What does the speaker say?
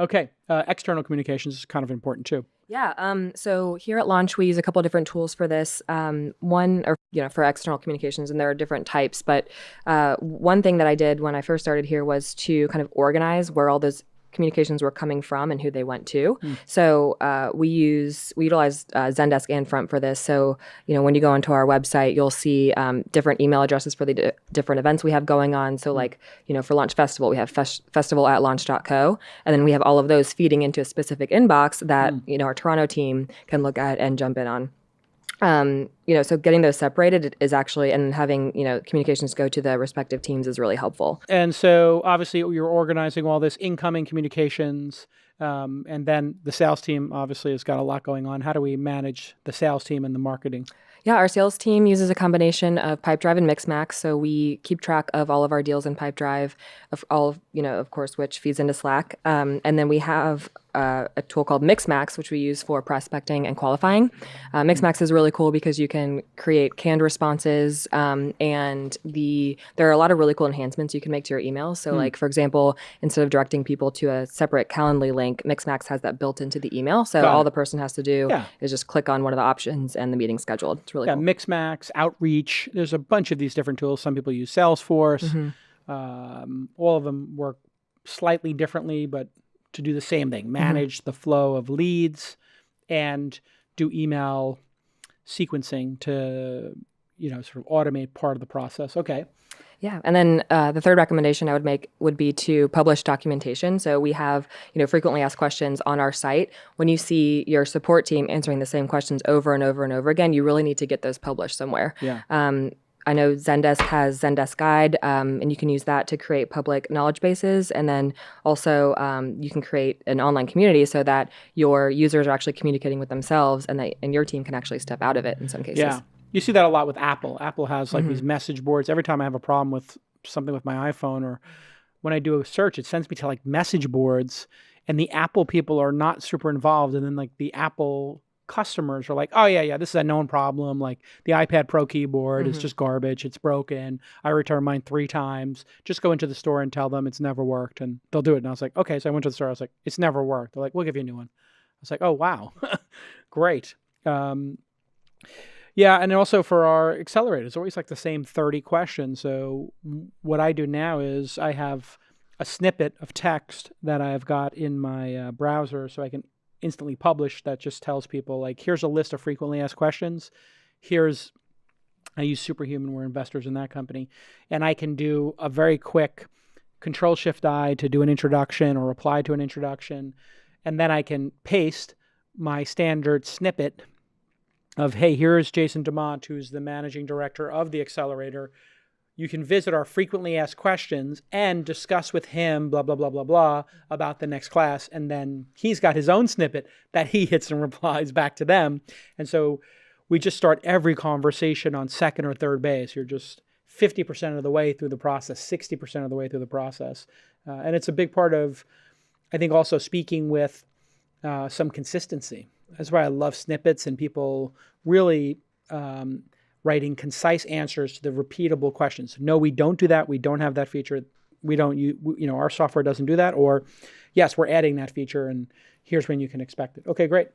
Okay. External communications is kind of important too. Yeah. So here at Launch, we use a couple of different tools for this. One, or for external communications, and there are different types. But one thing that I did when I first started here was to kind of organize where all those communications were coming from and who they went to. So we utilize Zendesk and Front for this. So when you go onto our website, you'll see different email addresses for the different events we have going on. So for Launch Festival, we have festival@launch.co, and then we have all of those feeding into a specific inbox that our Toronto team can look at and jump in on. So getting those separated is actually, and having, communications go to the respective teams is really helpful. And so obviously you're organizing all this incoming communications, and then the sales team obviously has got a lot going on. How do we manage the sales team and the marketing? Yeah, our sales team uses a combination of Pipedrive and Mixmax. So we keep track of all of our deals in Pipedrive, of course, which feeds into Slack. And then we have a tool called Mixmax, which we use for prospecting and qualifying. Mixmax is really cool because you can create canned responses, and there are a lot of really cool enhancements you can make to your email. So for example, instead of directing people to a separate Calendly link, Mixmax has that built into the email. So all the person has to do is just click on one of the options and the meeting's scheduled. It's really cool. Mixmax, Outreach. There's a bunch of these different tools. Some people use Salesforce. All of them work slightly differently, but to do the same thing, manage the flow of leads and do email sequencing to, sort of automate part of the process. Okay. Yeah. And then the third recommendation I would make would be to publish documentation. So we have, frequently asked questions on our site. When you see your support team answering the same questions over and over and over again, you really need to get those published somewhere. Yeah. I know Zendesk has Zendesk Guide, and you can use that to create public knowledge bases. And then also you can create an online community so that your users are actually communicating with themselves, and your team can actually step out of it in some cases. Yeah. You see that a lot with Apple. Apple has these message boards. Every time I have a problem with something with my iPhone, or when I do a search, it sends me to message boards, and the Apple people are not super involved. And then the Apple customers are like, oh yeah, this is a known problem. The iPad Pro keyboard is just garbage. It's broken. I returned mine 3 times. Just go into the store and tell them it's never worked, and they'll do it. And I was like, okay. So I went to the store. I was like, it's never worked. They're like, we'll give you a new one. I was like, oh wow, great. Yeah, and also for our accelerator, it's always the same 30 questions. So what I do now is I have a snippet of text that I've got in my browser, so I can instantly publish that just tells people, here's a list of frequently asked questions. I use Superhuman. We're investors in that company. And I can do a very quick Control-Shift-I to do an introduction or reply to an introduction. And then I can paste my standard snippet of, hey, here's Jason DeMont, who's the managing director of the accelerator. You can visit our frequently asked questions and discuss with him, blah, blah, blah, blah, blah, about the next class. And then he's got his own snippet that he hits and replies back to them. And so we just start every conversation on second or third base. You're just 50% of the way through the process, 60% of the way through the process. And it's a big part of, I think, also speaking with some consistency. That's why I love snippets and people really writing concise answers to the repeatable questions. No, we don't do that. We don't have that feature. We don't, our software doesn't do that. Or, yes, we're adding that feature, and here's when you can expect it. Okay, great.